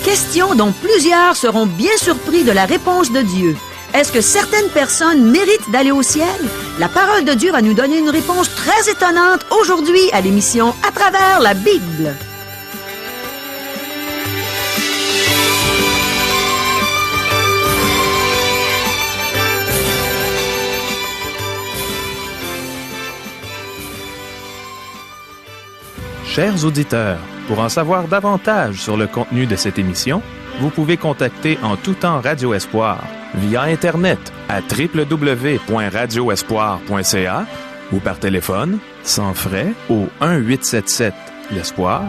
question dont plusieurs seront bien surpris de la réponse de Dieu. Est-ce que certaines personnes méritent d'aller au ciel? La parole de Dieu va nous donner une réponse très étonnante aujourd'hui à l'émission À travers la Bible. Chers auditeurs, pour en savoir davantage sur le contenu de cette émission, vous pouvez contacter en tout temps Radio Espoir via Internet à www.radioespoir.ca ou par téléphone, sans frais, au 1-877-l'Espoir,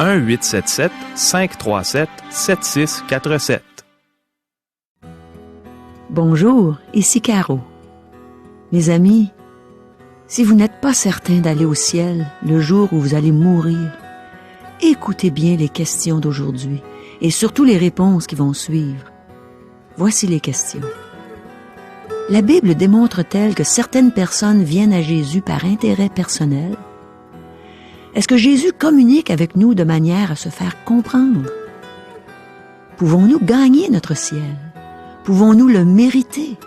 1-877-537-7647. Bonjour, ici Caro. Mes amis, si vous n'êtes pas certain d'aller au ciel le jour où vous allez mourir, écoutez bien les questions d'aujourd'hui et surtout les réponses qui vont suivre. Voici les questions. La Bible démontre-t-elle que certaines personnes viennent à Jésus par intérêt personnel? Est-ce que Jésus communique avec nous de manière à se faire comprendre? Pouvons-nous gagner notre ciel? Pouvons-nous le mériter?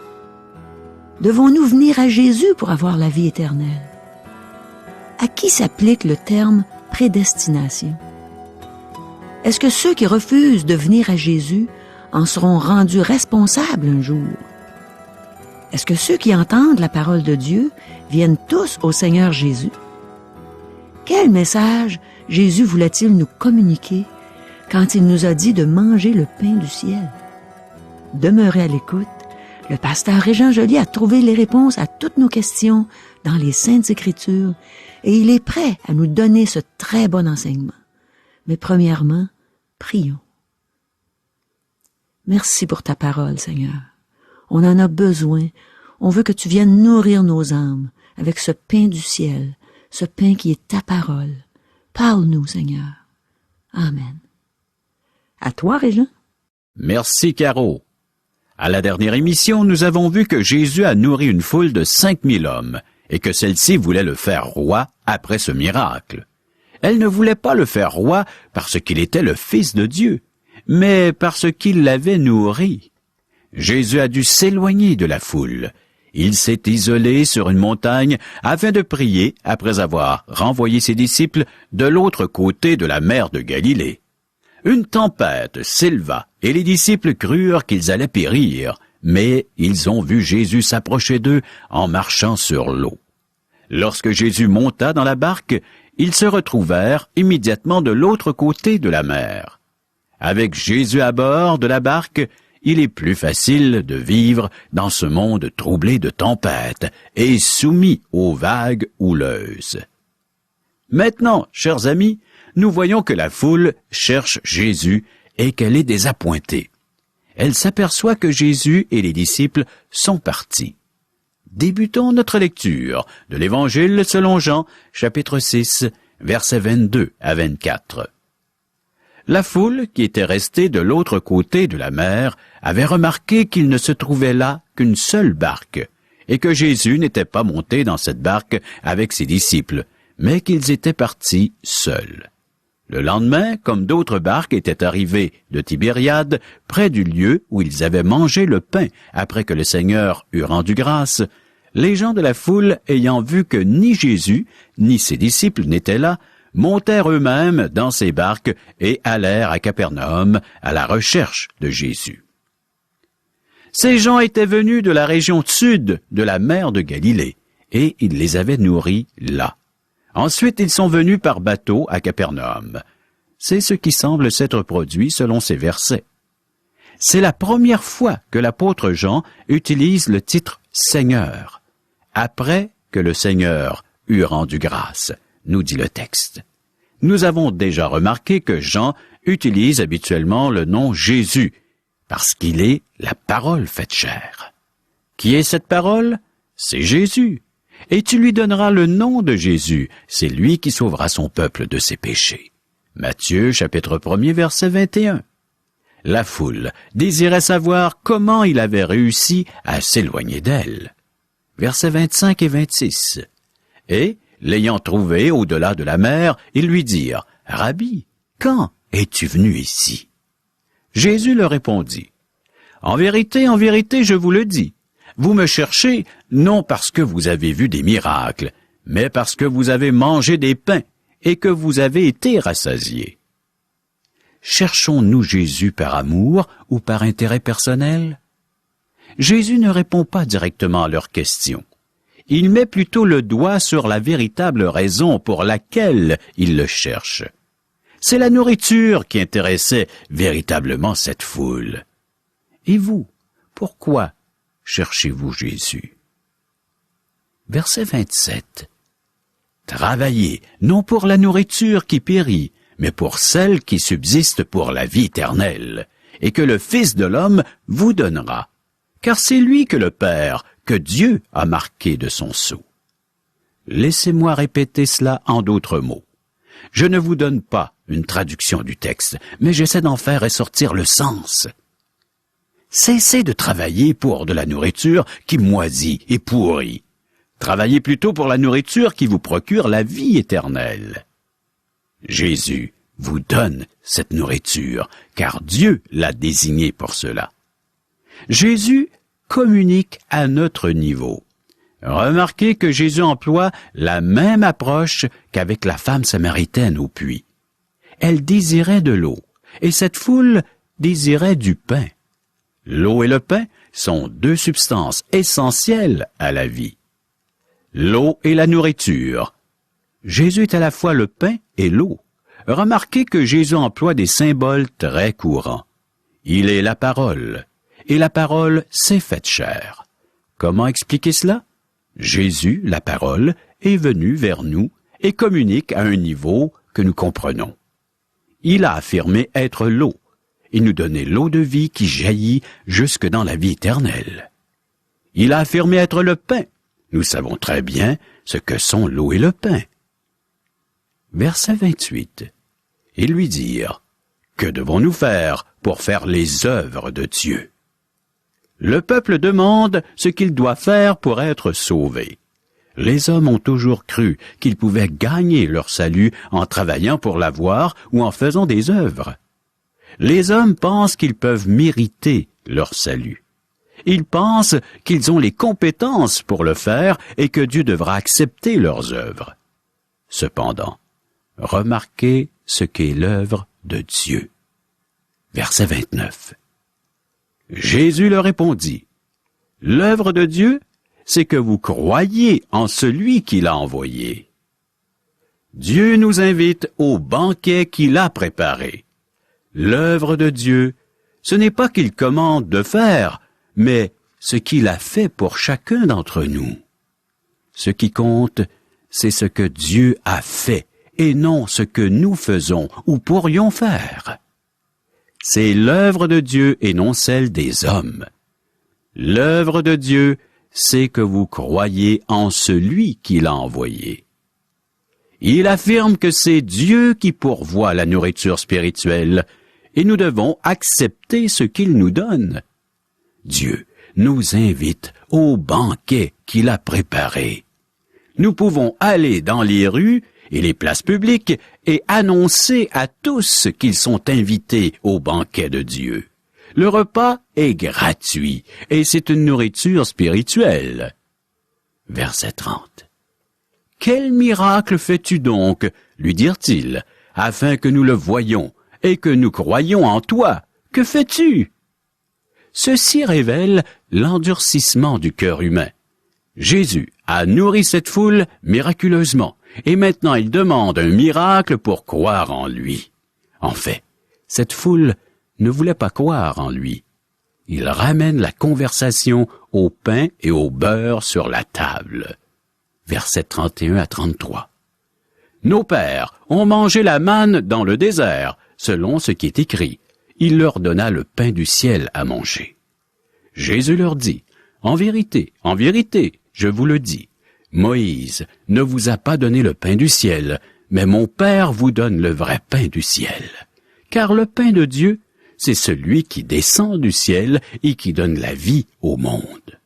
Devons-nous venir à Jésus pour avoir la vie éternelle? À qui s'applique le terme prédestination? Est-ce que ceux qui refusent de venir à Jésus en seront rendus responsables un jour? Est-ce que ceux qui entendent la parole de Dieu viennent tous au Seigneur Jésus? Quel message Jésus voulait-il nous communiquer quand il nous a dit de manger le pain du ciel? Demeurez à l'écoute. Le pasteur Régent Joly a trouvé les réponses à toutes nos questions dans les Saintes Écritures et il est prêt à nous donner ce très bon enseignement. Mais premièrement, prions. Merci pour ta parole, Seigneur. On en a besoin. On veut que tu viennes nourrir nos âmes avec ce pain du ciel, ce pain qui est ta parole. Parle-nous, Seigneur. Amen. À toi, Régent. Merci, Caro. À la dernière émission, nous avons vu que Jésus a nourri une foule de 5000 hommes et que celle-ci voulait le faire roi après ce miracle. Elle ne voulait pas le faire roi parce qu'il était le Fils de Dieu, mais parce qu'il l'avait nourri. Jésus a dû s'éloigner de la foule. Il s'est isolé sur une montagne afin de prier après avoir renvoyé ses disciples de l'autre côté de la mer de Galilée. Une tempête s'éleva et les disciples crurent qu'ils allaient périr, mais ils ont vu Jésus s'approcher d'eux en marchant sur l'eau. Lorsque Jésus monta dans la barque, ils se retrouvèrent immédiatement de l'autre côté de la mer. Avec Jésus à bord de la barque, il est plus facile de vivre dans ce monde troublé de tempêtes et soumis aux vagues houleuses. Maintenant, chers amis, nous voyons que la foule cherche Jésus et qu'elle est désappointée. Elle s'aperçoit que Jésus et les disciples sont partis. Débutons notre lecture de l'Évangile selon Jean, chapitre 6, versets 22 à 24. La foule, qui était restée de l'autre côté de la mer, avait remarqué qu'il ne se trouvait là qu'une seule barque, et que Jésus n'était pas monté dans cette barque avec ses disciples, mais qu'ils étaient partis seuls. Le lendemain, comme d'autres barques étaient arrivées de Tibériade, près du lieu où ils avaient mangé le pain après que le Seigneur eut rendu grâce, les gens de la foule, ayant vu que ni Jésus, ni ses disciples n'étaient là, montèrent eux-mêmes dans ces barques et allèrent à Capernaum à la recherche de Jésus. Ces gens étaient venus de la région sud de la mer de Galilée, et ils les avaient nourris là. Ensuite, ils sont venus par bateau à Capernaum. C'est ce qui semble s'être produit selon ces versets. C'est la première fois que l'apôtre Jean utilise le titre « Seigneur », après que le Seigneur eut rendu grâce, nous dit le texte. Nous avons déjà remarqué que Jean utilise habituellement le nom Jésus, parce qu'il est la parole faite chair. Qui est cette parole? C'est Jésus. Et tu lui donneras le nom de Jésus, c'est lui qui sauvera son peuple de ses péchés. Matthieu, chapitre 1er, verset 21. La foule désirait savoir comment il avait réussi à s'éloigner d'elle. Versets 25 et 26. Et, l'ayant trouvé au-delà de la mer, ils lui dirent, « Rabbi, quand es-tu venu ici? » Jésus leur répondit, « en vérité, je vous le dis, vous me cherchez non parce que vous avez vu des miracles, mais parce que vous avez mangé des pains et que vous avez été rassasiés. » Cherchons-nous Jésus par amour ou par intérêt personnel? Jésus ne répond pas directement à leurs questions. Il met plutôt le doigt sur la véritable raison pour laquelle il le cherche. C'est la nourriture qui intéressait véritablement cette foule. Et vous, pourquoi cherchez-vous Jésus? Verset 27. Travaillez, non pour la nourriture qui périt, mais pour celle qui subsiste pour la vie éternelle, et que le Fils de l'homme vous donnera. Car c'est lui que le Père, que Dieu a marqué de son sceau. Laissez-moi répéter cela en d'autres mots. Je ne vous donne pas une traduction du texte, mais j'essaie d'en faire ressortir le sens. Cessez de travailler pour de la nourriture qui moisit et pourrit. Travaillez plutôt pour la nourriture qui vous procure la vie éternelle. Jésus vous donne cette nourriture, car Dieu l'a désigné pour cela. Jésus communique à notre niveau. Remarquez que Jésus emploie la même approche qu'avec la femme samaritaine au puits. Elle désirait de l'eau, et cette foule désirait du pain. L'eau et le pain sont deux substances essentielles à la vie. L'eau et la nourriture. Jésus est à la fois le pain et l'eau. Remarquez que Jésus emploie des symboles très courants. Il est la parole, et la parole s'est faite chair. Comment expliquer cela? Jésus, la parole, est venu vers nous et communique à un niveau que nous comprenons. Il a affirmé être l'eau, et nous donner l'eau de vie qui jaillit jusque dans la vie éternelle. Il a affirmé être le pain. Nous savons très bien ce que sont l'eau et le pain. Verset 28. Ils lui dirent, « Que devons-nous faire pour faire les œuvres de Dieu? » Le peuple demande ce qu'il doit faire pour être sauvé. Les hommes ont toujours cru qu'ils pouvaient gagner leur salut en travaillant pour l'avoir ou en faisant des œuvres. Les hommes pensent qu'ils peuvent mériter leur salut. Ils pensent qu'ils ont les compétences pour le faire et que Dieu devra accepter leurs œuvres. Cependant, remarquez ce qu'est l'œuvre de Dieu. Verset 29. Jésus leur répondit, « L'œuvre de Dieu, c'est que vous croyez en celui qui l'a envoyé. » Dieu nous invite au banquet qu'il a préparé. L'œuvre de Dieu, ce n'est pas qu'il commande de faire, mais ce qu'il a fait pour chacun d'entre nous. Ce qui compte, c'est ce que Dieu a fait, et non ce que nous faisons ou pourrions faire. C'est l'œuvre de Dieu et non celle des hommes. L'œuvre de Dieu, c'est que vous croyez en celui qui l'a envoyé. Il affirme que c'est Dieu qui pourvoit la nourriture spirituelle, et nous devons accepter ce qu'il nous donne. Dieu nous invite au banquet qu'il a préparé. Nous pouvons aller dans les rues et les places publiques et annoncer à tous qu'ils sont invités au banquet de Dieu. Le repas est gratuit et c'est une nourriture spirituelle. Verset 30. « Quel miracle fais-tu donc, lui dirent-ils, afin que nous le voyions et que nous croyions en toi? Que fais-tu? » Ceci révèle l'endurcissement du cœur humain. Jésus a nourri cette foule miraculeusement, et maintenant il demande un miracle pour croire en lui. En fait, cette foule ne voulait pas croire en lui. Il ramène la conversation au pain et au beurre sur la table. Versets 31 à 33. « Nos pères ont mangé la manne dans le désert, selon ce qui est écrit. Il leur donna le pain du ciel à manger. » Jésus leur dit, « En vérité, je vous le dis, Moïse ne vous a pas donné le pain du ciel, mais mon Père vous donne le vrai pain du ciel. Car le pain de Dieu, c'est celui qui descend du ciel et qui donne la vie au monde. »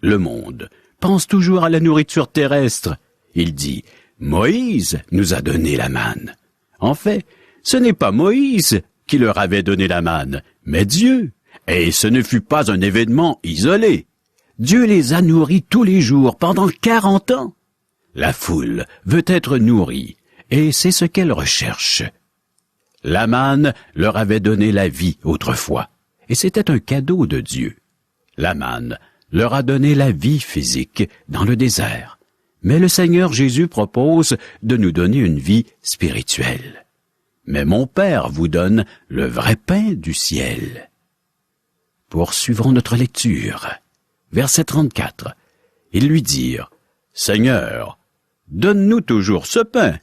Le monde pense toujours à la nourriture terrestre. Il dit, « Moïse nous a donné la manne. » En fait, ce n'est pas Moïse qui leur avait donné la manne, mais Dieu. Et ce ne fut pas un événement isolé. Dieu les a nourris tous les jours pendant 40 ans. La foule veut être nourrie, et c'est ce qu'elle recherche. La manne leur avait donné la vie autrefois, et c'était un cadeau de Dieu. La manne leur a donné la vie physique dans le désert, mais le Seigneur Jésus propose de nous donner une vie spirituelle. Mais mon Père vous donne le vrai pain du ciel. Poursuivons notre lecture. Verset 34. Ils lui dirent, « Seigneur, donne-nous toujours ce pain. »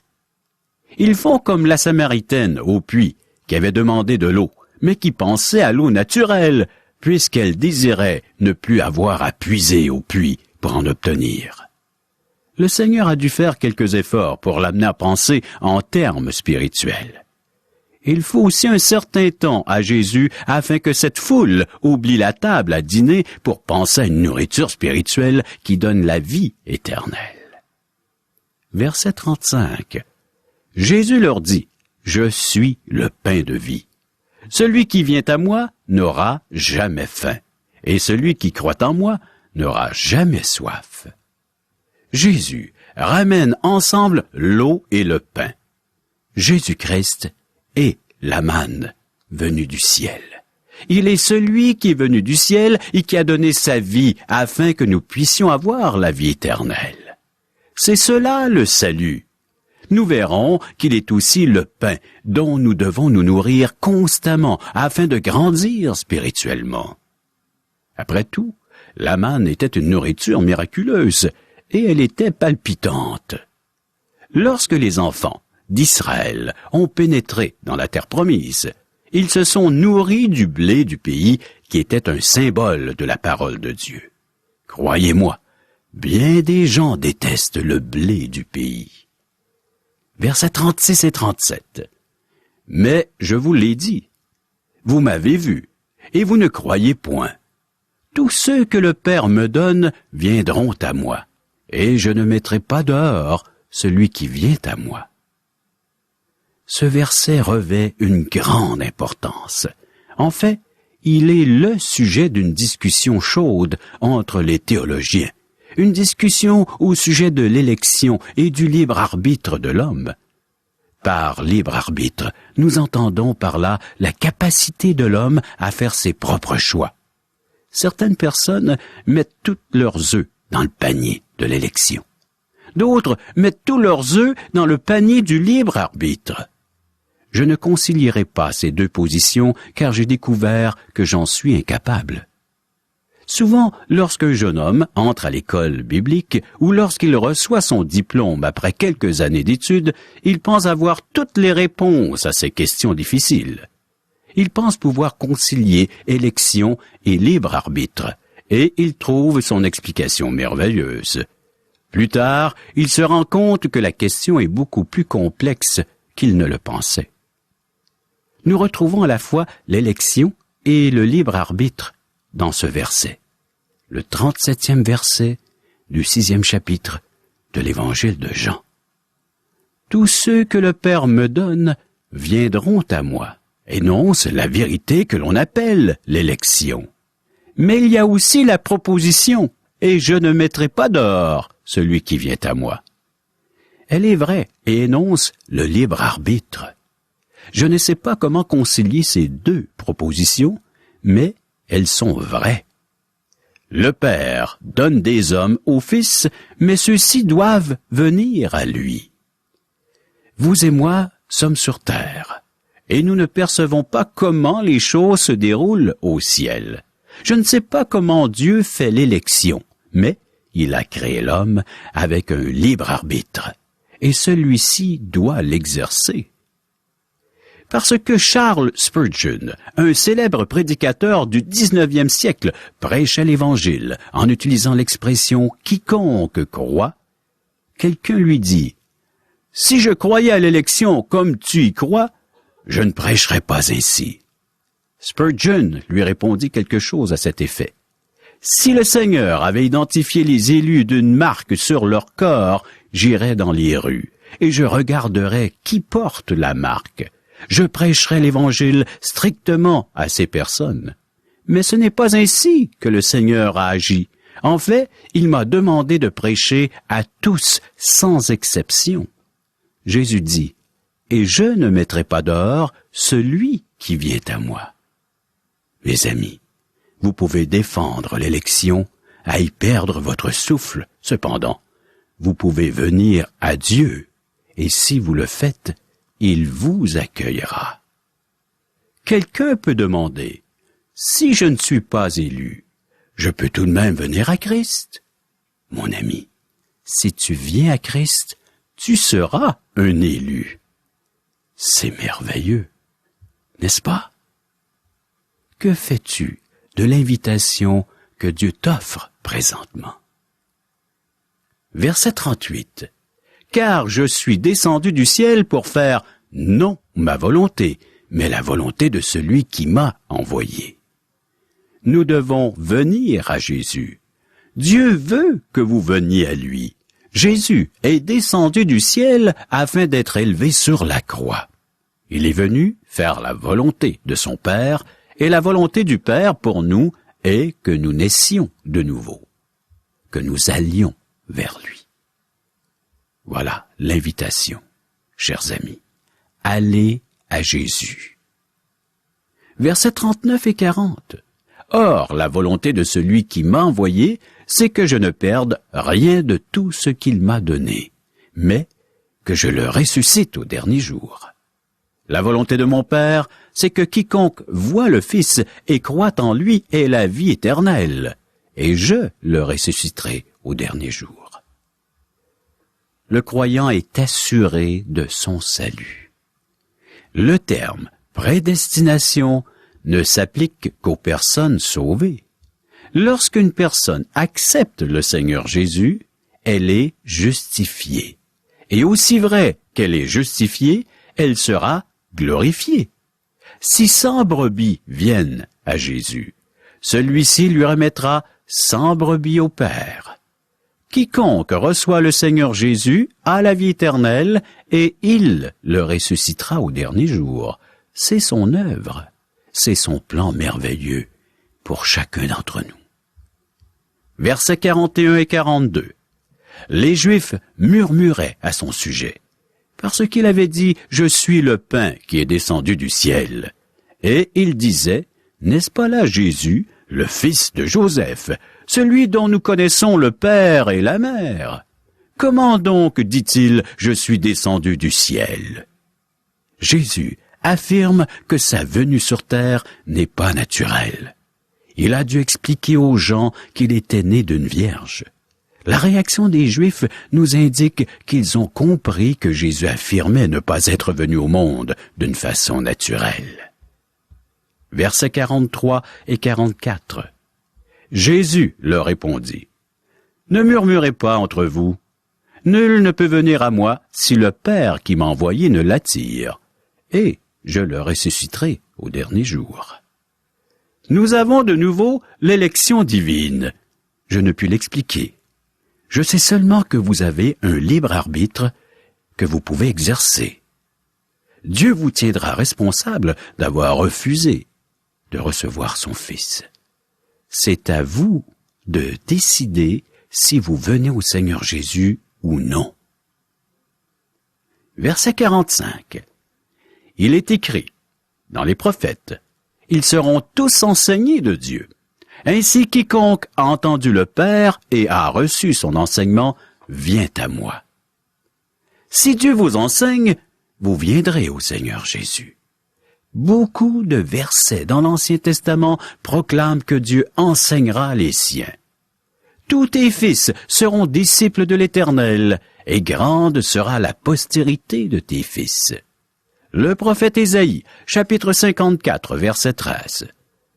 Ils font comme la Samaritaine au puits, qui avait demandé de l'eau, mais qui pensait à l'eau naturelle, puisqu'elle désirait ne plus avoir à puiser au puits pour en obtenir. Le Seigneur a dû faire quelques efforts pour l'amener à penser en termes spirituels. Il faut aussi un certain temps à Jésus afin que cette foule oublie la table à dîner pour penser à une nourriture spirituelle qui donne la vie éternelle. Verset 35. Jésus leur dit, « Je suis le pain de vie. Celui qui vient à moi n'aura jamais faim, et celui qui croit en moi n'aura jamais soif. » Jésus ramène ensemble l'eau et le pain. Jésus-Christ est la manne venue du ciel. Il est celui qui est venu du ciel et qui a donné sa vie afin que nous puissions avoir la vie éternelle. C'est cela le salut. Nous verrons qu'il est aussi le pain dont nous devons nous nourrir constamment afin de grandir spirituellement. Après tout, la manne était une nourriture miraculeuse et elle était palpitante. Lorsque les enfants d'Israël ont pénétré dans la terre promise, ils se sont nourris du blé du pays qui était un symbole de la parole de Dieu. Croyez-moi, bien des gens détestent le blé du pays. Versets 36 et 37. Mais je vous l'ai dit, vous m'avez vu, et vous ne croyez point. Tous ceux que le Père me donne viendront à moi, et je ne mettrai pas dehors celui qui vient à moi. Ce verset revêt une grande importance. En fait, il est le sujet d'une discussion chaude entre les théologiens, une discussion au sujet de l'élection et du libre arbitre de l'homme. Par libre arbitre, nous entendons par là la capacité de l'homme à faire ses propres choix. Certaines personnes mettent tous leurs œufs dans le panier de l'élection. D'autres mettent tous leurs œufs dans le panier du libre arbitre. Je ne concilierai pas ces deux positions car j'ai découvert que j'en suis incapable. Souvent, lorsqu'un jeune homme entre à l'école biblique ou lorsqu'il reçoit son diplôme après quelques années d'études, il pense avoir toutes les réponses à ces questions difficiles. Il pense pouvoir concilier élection et libre arbitre, et il trouve son explication merveilleuse. Plus tard, il se rend compte que la question est beaucoup plus complexe qu'il ne le pensait. Nous retrouvons à la fois l'élection et le libre arbitre dans ce verset, le 37e verset du 6e chapitre de l'Évangile de Jean. Tous ceux que le Père me donne viendront à moi, énonce la vérité que l'on appelle l'élection. Mais il y a aussi la proposition, et je ne mettrai pas dehors celui qui vient à moi. Elle est vraie et énonce le libre arbitre. Je ne sais pas comment concilier ces deux propositions, mais elles sont vraies. Le Père donne des hommes au Fils, mais ceux-ci doivent venir à lui. Vous et moi sommes sur terre, et nous ne percevons pas comment les choses se déroulent au ciel. Je ne sais pas comment Dieu fait l'élection, mais il a créé l'homme avec un libre arbitre, et celui-ci doit l'exercer. Parce que Charles Spurgeon, un célèbre prédicateur du 19e siècle, prêchait l'Évangile en utilisant l'expression « quiconque croit », quelqu'un lui dit « Si je croyais à l'élection comme tu y crois, je ne prêcherais pas ainsi. » Spurgeon lui répondit quelque chose à cet effet. « Si le Seigneur avait identifié les élus d'une marque sur leur corps, j'irais dans les rues, et je regarderais qui porte la marque. Je prêcherai l'Évangile strictement à ces personnes. Mais ce n'est pas ainsi que le Seigneur a agi. En fait, il m'a demandé de prêcher à tous, sans exception. Jésus dit, « Et je ne mettrai pas dehors celui qui vient à moi. » Mes amis, vous pouvez défendre l'élection, à y perdre votre souffle. Cependant, vous pouvez venir à Dieu, et si vous le faites, il vous accueillera. Quelqu'un peut demander, « Si je ne suis pas élu, je peux tout de même venir à Christ. » Mon ami, si tu viens à Christ, tu seras un élu. C'est merveilleux, n'est-ce pas? Que fais-tu de l'invitation que Dieu t'offre présentement? Verset 38. « Car je suis descendu du ciel pour faire non ma volonté, mais la volonté de celui qui m'a envoyé. » Nous devons venir à Jésus. Dieu veut que vous veniez à lui. Jésus est descendu du ciel afin d'être élevé sur la croix. Il est venu faire la volonté de son Père, et la volonté du Père pour nous est que nous naissions de nouveau, que nous allions vers lui. Voilà l'invitation, chers amis. Allez à Jésus. Versets 39 et 40. Or, la volonté de celui qui m'a envoyé, c'est que je ne perde rien de tout ce qu'il m'a donné, mais que je le ressuscite au dernier jour. La volonté de mon Père, c'est que quiconque voit le Fils et croit en lui ait la vie éternelle, et je le ressusciterai au dernier jour. Le croyant est assuré de son salut. Le terme prédestination ne s'applique qu'aux personnes sauvées. Lorsqu'une personne accepte le Seigneur Jésus, elle est justifiée. Et aussi vrai qu'elle est justifiée, elle sera glorifiée. Si 100 brebis viennent à Jésus, celui-ci lui remettra 100 brebis au Père. Quiconque reçoit le Seigneur Jésus a la vie éternelle et il le ressuscitera au dernier jour. C'est son œuvre, c'est son plan merveilleux pour chacun d'entre nous. Versets 41 et 42. Les Juifs murmuraient à son sujet, parce qu'il avait dit « Je suis le pain qui est descendu du ciel ». Et il disait « N'est-ce pas là Jésus, le fils de Joseph, celui dont nous connaissons le père et la mère? Comment donc, dit-il, je suis descendu du ciel ?» Jésus affirme que sa venue sur terre n'est pas naturelle. Il a dû expliquer aux gens qu'il était né d'une vierge. La réaction des Juifs nous indique qu'ils ont compris que Jésus affirmait ne pas être venu au monde d'une façon naturelle. Versets 43 et 44. Jésus leur répondit, « Ne murmurez pas entre vous. Nul ne peut venir à moi si le Père qui m'a envoyé ne l'attire, et je le ressusciterai au dernier jour. » Nous avons de nouveau l'élection divine. Je ne puis l'expliquer. Je sais seulement que vous avez un libre arbitre que vous pouvez exercer. Dieu vous tiendra responsable d'avoir refusé de recevoir son Fils. C'est à vous de décider si vous venez au Seigneur Jésus ou non. Verset 45. Il est écrit dans les prophètes, « Ils seront tous enseignés de Dieu. Ainsi quiconque a entendu le Père et a reçu son enseignement vient à moi. » Si Dieu vous enseigne, vous viendrez au Seigneur Jésus. Beaucoup de versets dans l'Ancien Testament proclament que Dieu enseignera les siens. Tous tes fils seront disciples de l'Éternel, et grande sera la postérité de tes fils. Le prophète Ésaïe, chapitre 54, verset 13.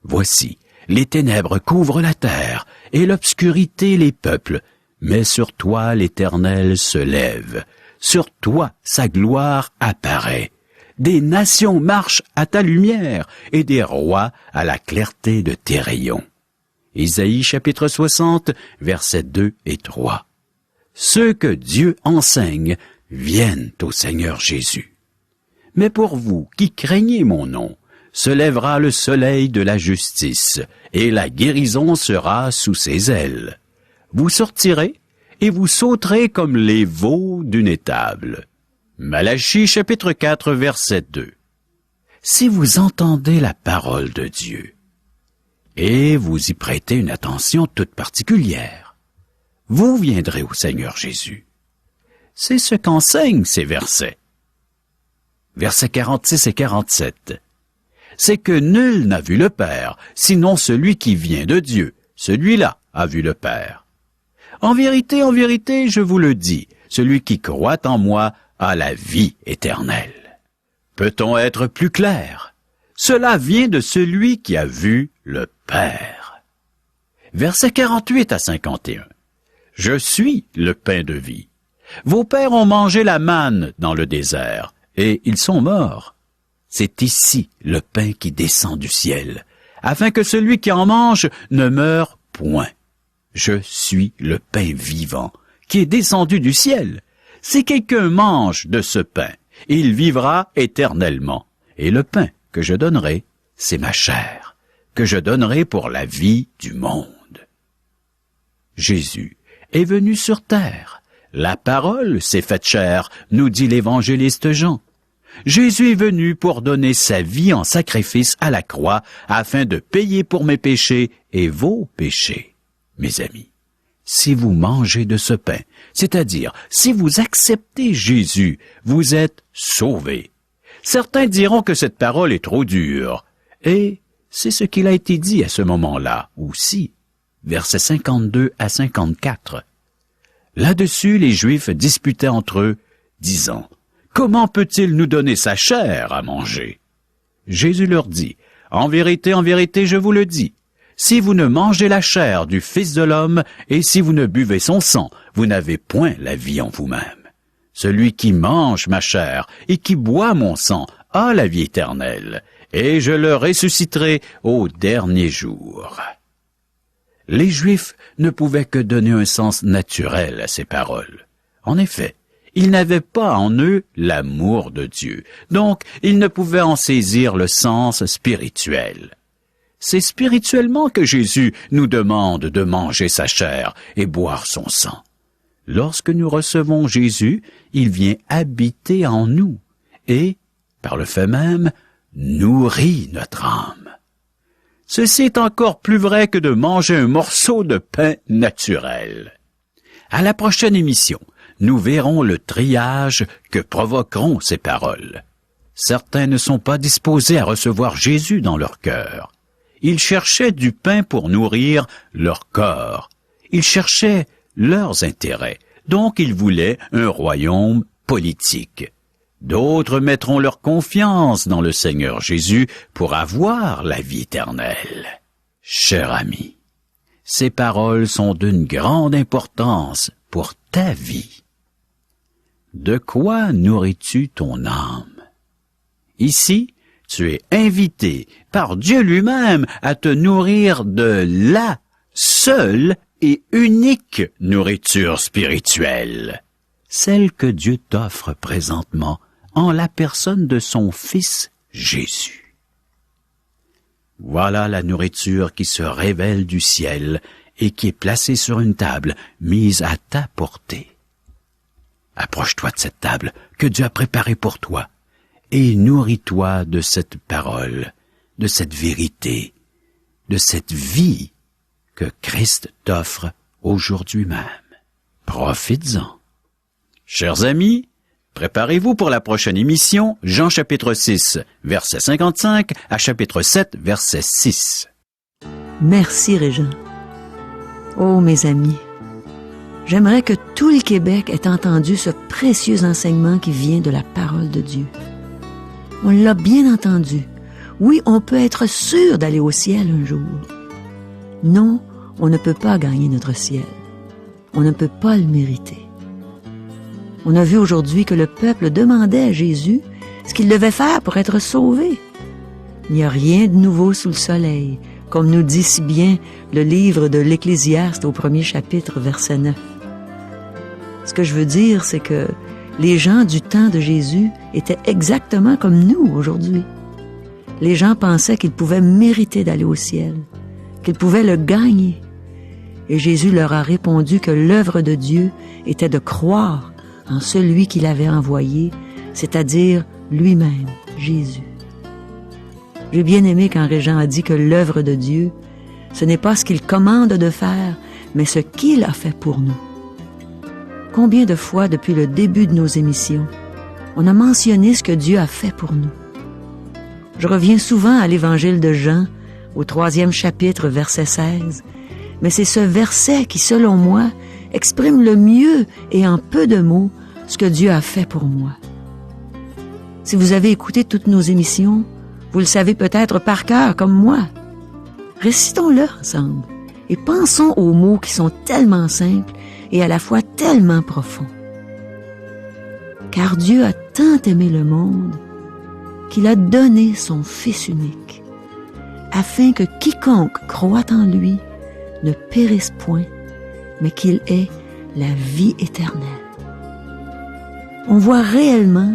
Voici, les ténèbres couvrent la terre, et l'obscurité les peuples, mais sur toi l'Éternel se lève. Sur toi sa gloire apparaît. Des nations marchent à ta lumière, et des rois à la clarté de tes rayons. Ésaïe chapitre 60, versets 2 et 3. Ceux que Dieu enseigne viennent au Seigneur Jésus. Mais pour vous qui craignez mon nom, se lèvera le soleil de la justice, et la guérison sera sous ses ailes. Vous sortirez, et vous sauterez comme les veaux d'une étable. Malachie chapitre 4 verset 2. Si vous entendez la parole de Dieu, et vous y prêtez une attention toute particulière, vous viendrez au Seigneur Jésus. C'est ce qu'enseignent ces versets. Versets 46 et 47. C'est que nul n'a vu le Père, sinon celui qui vient de Dieu. Celui-là a vu le Père. En vérité, je vous le dis, celui qui croit en moi a la vie éternelle. Peut-on être plus clair? Cela vient de celui qui a vu le Père. Versets 48 à 51. Je suis le pain de vie. Vos pères ont mangé la manne dans le désert, et ils sont morts. C'est ici le pain qui descend du ciel, afin que celui qui en mange ne meure point. Je suis le pain vivant, qui est descendu du ciel. Si quelqu'un mange de ce pain, il vivra éternellement. Et le pain que je donnerai, c'est ma chair, que je donnerai pour la vie du monde. Jésus est venu sur terre. La parole s'est faite chair, nous dit l'évangéliste Jean. Jésus est venu pour donner sa vie en sacrifice à la croix, afin de payer pour mes péchés et vos péchés. Mes amis, si vous mangez de ce pain, c'est-à-dire si vous acceptez Jésus, vous êtes sauvés. Certains diront que cette parole est trop dure, et c'est ce qu'il a été dit à ce moment-là aussi. Versets 52 à 54. Là-dessus, les Juifs disputaient entre eux, disant, « Comment peut-il nous donner sa chair à manger ?» Jésus leur dit, « En vérité, je vous le dis, si vous ne mangez la chair du Fils de l'homme et si vous ne buvez son sang, vous n'avez point la vie en vous-même. Celui qui mange ma chair et qui boit mon sang a la vie éternelle, et je le ressusciterai au dernier jour. » Les Juifs ne pouvaient que donner un sens naturel à ces paroles. En effet, ils n'avaient pas en eux l'amour de Dieu, donc ils ne pouvaient en saisir le sens spirituel. C'est spirituellement que Jésus nous demande de manger sa chair et boire son sang. Lorsque nous recevons Jésus, il vient habiter en nous et, par le fait même, nourrit notre âme. Ceci est encore plus vrai que de manger un morceau de pain naturel. À la prochaine émission, nous verrons le triage que provoqueront ces paroles. Certains ne sont pas disposés à recevoir Jésus dans leur cœur. Ils cherchaient du pain pour nourrir leur corps. Ils cherchaient leurs intérêts, donc ils voulaient un royaume politique. D'autres mettront leur confiance dans le Seigneur Jésus pour avoir la vie éternelle. Cher ami, ces paroles sont d'une grande importance pour ta vie. De quoi nourris-tu ton âme? Ici, tu es invité par Dieu lui-même à te nourrir de la seule et unique nourriture spirituelle, celle que Dieu t'offre présentement en la personne de son Fils Jésus. Voilà la nourriture qui se révèle du ciel et qui est placée sur une table mise à ta portée. Approche-toi de cette table que Dieu a préparée pour toi et nourris-toi de cette parole, de cette vérité, de cette vie que Christ t'offre aujourd'hui même. Profites-en. Chers amis, préparez-vous pour la prochaine émission, Jean chapitre 6, verset 55 à chapitre 7, verset 6. Merci, Régent. Oh, mes amis, j'aimerais que tout le Québec ait entendu ce précieux enseignement qui vient de la parole de Dieu. On l'a bien entendu. Oui, on peut être sûr d'aller au ciel un jour. Non, on ne peut pas gagner notre ciel. On ne peut pas le mériter. On a vu aujourd'hui que le peuple demandait à Jésus ce qu'il devait faire pour être sauvé. Il n'y a rien de nouveau sous le soleil, comme nous dit si bien le livre de l'Ecclésiaste au 1er chapitre, verset 9. Ce que je veux dire, c'est que Les gens du temps de Jésus étaient exactement comme nous aujourd'hui. Les gens pensaient qu'ils pouvaient mériter d'aller au ciel, qu'ils pouvaient le gagner. Et Jésus leur a répondu que l'œuvre de Dieu était de croire en celui qu'il avait envoyé, c'est-à-dire lui-même, Jésus. J'ai bien aimé quand Régent a dit que l'œuvre de Dieu, ce n'est pas ce qu'il commande de faire, mais ce qu'il a fait pour nous. Combien de fois depuis le début de nos émissions, on a mentionné ce que Dieu a fait pour nous? Je reviens souvent à l'Évangile de Jean, au 3e chapitre, verset 16, mais c'est ce verset qui, selon moi, exprime le mieux et en peu de mots ce que Dieu a fait pour moi. Si vous avez écouté toutes nos émissions, vous le savez peut-être par cœur comme moi. Récitons-le ensemble et pensons aux mots qui sont tellement simples et à la fois tellement profonds. Car Dieu a tant aimé le monde qu'il a donné son Fils unique, afin que quiconque croit en lui ne périsse point, mais qu'il ait la vie éternelle. On voit réellement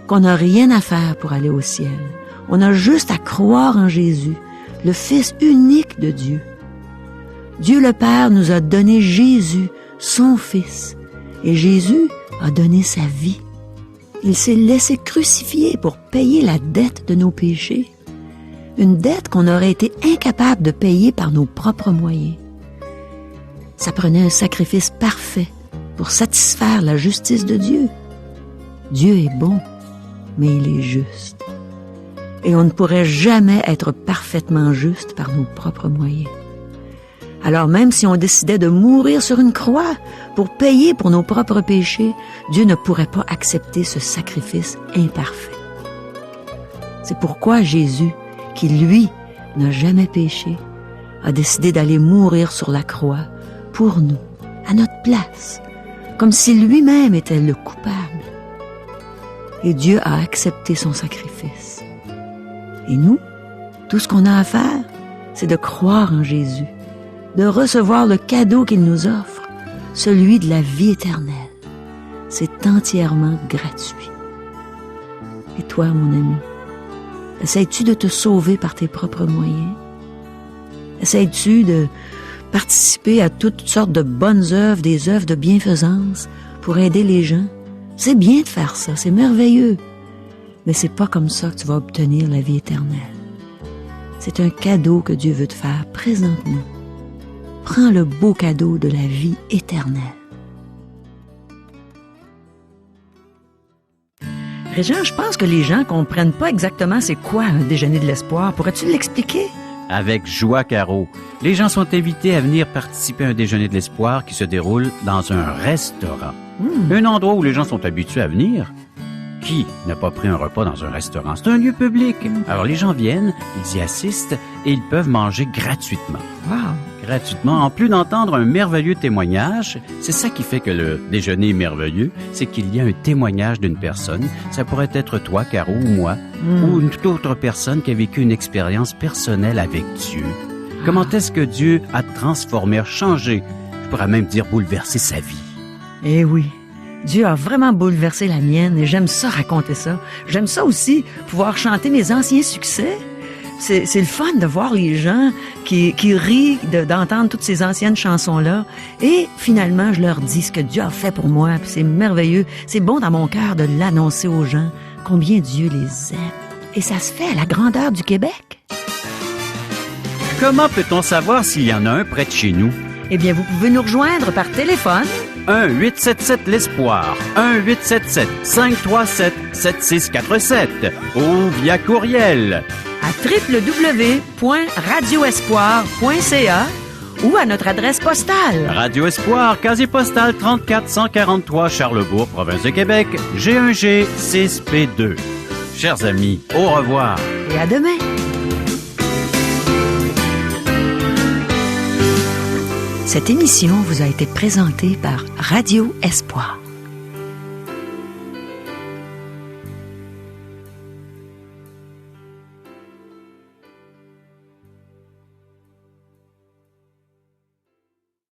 qu'on n'a rien à faire pour aller au ciel. On a juste à croire en Jésus, le Fils unique de Dieu. Dieu le Père nous a donné Jésus, son Fils, et Jésus a donné sa vie. Il s'est laissé crucifier pour payer la dette de nos péchés, une dette qu'on aurait été incapable de payer par nos propres moyens. Ça prenait un sacrifice parfait pour satisfaire la justice de Dieu. Dieu est bon, mais il est juste. Et on ne pourrait jamais être parfaitement juste par nos propres moyens. Alors même si on décidait de mourir sur une croix pour payer pour nos propres péchés, Dieu ne pourrait pas accepter ce sacrifice imparfait. C'est pourquoi Jésus, qui lui n'a jamais péché, a décidé d'aller mourir sur la croix pour nous, à notre place, comme si lui-même était le coupable. Et Dieu a accepté son sacrifice. Et nous, tout ce qu'on a à faire, c'est de croire en Jésus, de recevoir le cadeau qu'il nous offre, celui de la vie éternelle. C'est entièrement gratuit. Et toi, mon ami, essaies-tu de te sauver par tes propres moyens? Essaies-tu de participer à toutes sortes de bonnes œuvres, des œuvres de bienfaisance pour aider les gens? C'est bien de faire ça, c'est merveilleux. Mais c'est pas comme ça que tu vas obtenir la vie éternelle. C'est un cadeau que Dieu veut te faire présentement. Prends le beau cadeau de la vie éternelle. Régent, je pense que les gens comprennent pas exactement c'est quoi un déjeuner de l'espoir. Pourrais-tu l'expliquer? Avec joie, Caro. Les gens sont invités à venir participer à un déjeuner de l'espoir qui se déroule dans un restaurant. Un endroit où les gens sont habitués à venir. Qui n'a pas pris un repas dans un restaurant? C'est un lieu public. Alors les gens viennent, ils y assistent et ils peuvent manger gratuitement. Wow! Gratuitement, en plus d'entendre un merveilleux témoignage. C'est ça qui fait que le déjeuner est merveilleux, c'est qu'il y a un témoignage d'une personne. Ça pourrait être toi, Caro, ou moi, ou une toute autre personne qui a vécu une expérience personnelle avec Dieu. Comment est-ce que Dieu a transformé, changé, je pourrais même dire bouleversé sa vie? Eh oui, Dieu a vraiment bouleversé la mienne et j'aime ça raconter ça. J'aime ça aussi, pouvoir chanter mes anciens succès. C'est le fun de voir les gens qui rient d'entendre toutes ces anciennes chansons-là. Et finalement, je leur dis ce que Dieu a fait pour moi. Puis c'est merveilleux. C'est bon dans mon cœur de l'annoncer aux gens, combien Dieu les aime. Et ça se fait à la grandeur du Québec. Comment peut-on savoir s'il y en a un près de chez nous? Eh bien, vous pouvez nous rejoindre par téléphone. 1-877-l'Espoir, 1-877-537-7647 ou via courriel à www.radioespoir.ca ou à notre adresse postale. Radio Espoir, casier postal 34 143 Charlebourg, province de Québec, G1G 6P2. Chers amis, au revoir. Et à demain. Cette émission vous a été présentée par Radio Espoir.